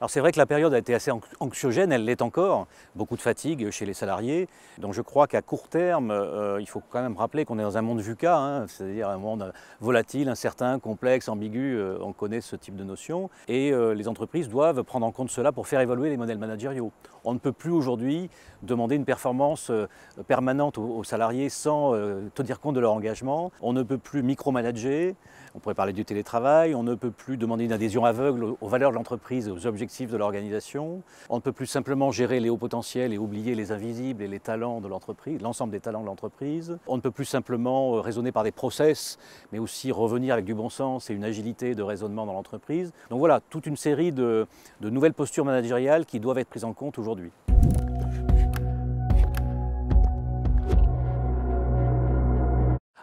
Alors c'est vrai que la période a été assez anxiogène, elle l'est encore, beaucoup de fatigue chez les salariés. Donc je crois qu'à court terme, il faut quand même rappeler qu'on est dans un monde VUCA, hein, c'est-à-dire un monde volatile, incertain, complexe, ambigu, on connaît ce type de notion. Et les entreprises doivent prendre en compte cela pour faire évoluer les modèles managériaux. On ne peut plus aujourd'hui demander une performance permanente aux salariés sans tenir compte de leur engagement. On ne peut plus micromanager, on pourrait parler du télétravail, on ne peut plus demander une adhésion aveugle aux valeurs de l'entreprise et aux objectifs de l'organisation. On ne peut plus simplement gérer les hauts potentiels et oublier les invisibles et les talents de l'entreprise, l'ensemble des talents de l'entreprise. On ne peut plus simplement raisonner par des process, mais aussi revenir avec du bon sens et une agilité de raisonnement dans l'entreprise. Donc voilà, toute une série de nouvelles postures managériales qui doivent être prises en compte aujourd'hui.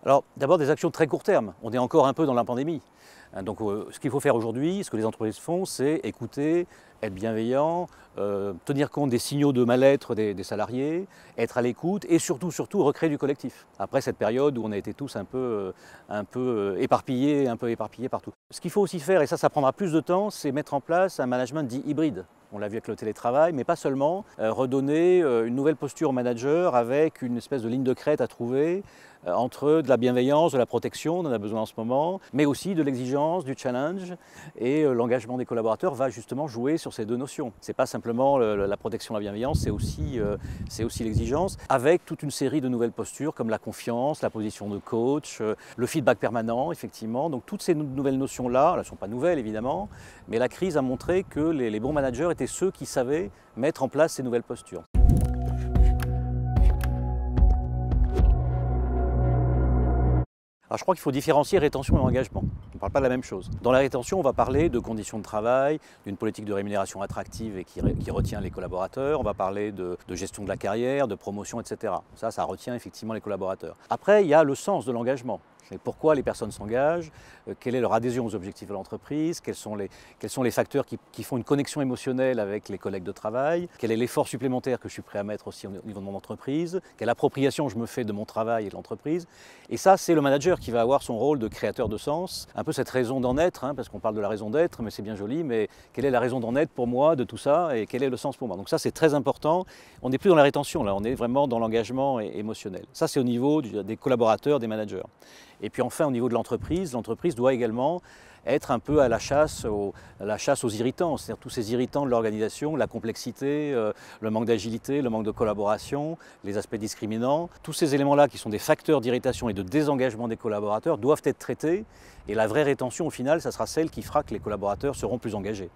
Alors d'abord des actions de très court terme, on est encore un peu dans la pandémie. Donc ce qu'il faut faire aujourd'hui, ce que les entreprises font, c'est écouter, être bienveillant, tenir compte des signaux de mal-être des salariés, être à l'écoute et surtout recréer du collectif. Après cette période où on a été tous un peu éparpillés partout. Ce qu'il faut aussi faire, et ça prendra plus de temps, c'est mettre en place un management dit hybride. On l'a vu avec le télétravail, mais pas seulement. Redonner une nouvelle posture au manager avec une espèce de ligne de crête à trouver entre de la bienveillance, de la protection, on en a besoin en ce moment, mais aussi de l'exigence, du challenge. Et l'engagement des collaborateurs va justement jouer sur ces deux notions. Ce n'est pas simplement la protection, la bienveillance, c'est aussi l'exigence, avec toute une série de nouvelles postures comme la confiance, la position de coach, le feedback permanent, effectivement. Donc toutes ces nouvelles notions-là, elles ne sont pas nouvelles évidemment, mais la crise a montré que les bons managers étaient ceux qui savaient mettre en place ces nouvelles postures. Alors je crois qu'il faut différencier rétention et engagement. On ne parle pas de la même chose. Dans la rétention, on va parler de conditions de travail, d'une politique de rémunération attractive et qui retient les collaborateurs. On va parler de gestion de la carrière, de promotion, etc. Ça retient effectivement les collaborateurs. Après, il y a le sens de l'engagement. Et pourquoi les personnes s'engagent, quelle est leur adhésion aux objectifs de l'entreprise, quels sont les facteurs qui font une connexion émotionnelle avec les collègues de travail, quel est l'effort supplémentaire que je suis prêt à mettre aussi au niveau de mon entreprise, quelle appropriation je me fais de mon travail et de l'entreprise. Et ça, c'est le manager qui va avoir son rôle de créateur de sens, un peu cette raison d'en être, hein, parce qu'on parle de la raison d'être, mais c'est bien joli, mais quelle est la raison d'en être pour moi de tout ça et quel est le sens pour moi. Donc ça, c'est très important. On n'est plus dans la rétention, là, on est vraiment dans l'engagement émotionnel. Ça, c'est au niveau des collaborateurs, des managers. Et puis enfin, au niveau de l'entreprise doit également être un peu à la chasse aux irritants, c'est-à-dire tous ces irritants de l'organisation, la complexité, le manque d'agilité, le manque de collaboration, les aspects discriminants. Tous ces éléments-là qui sont des facteurs d'irritation et de désengagement des collaborateurs doivent être traités. Et la vraie rétention, au final, ça sera celle qui fera que les collaborateurs seront plus engagés.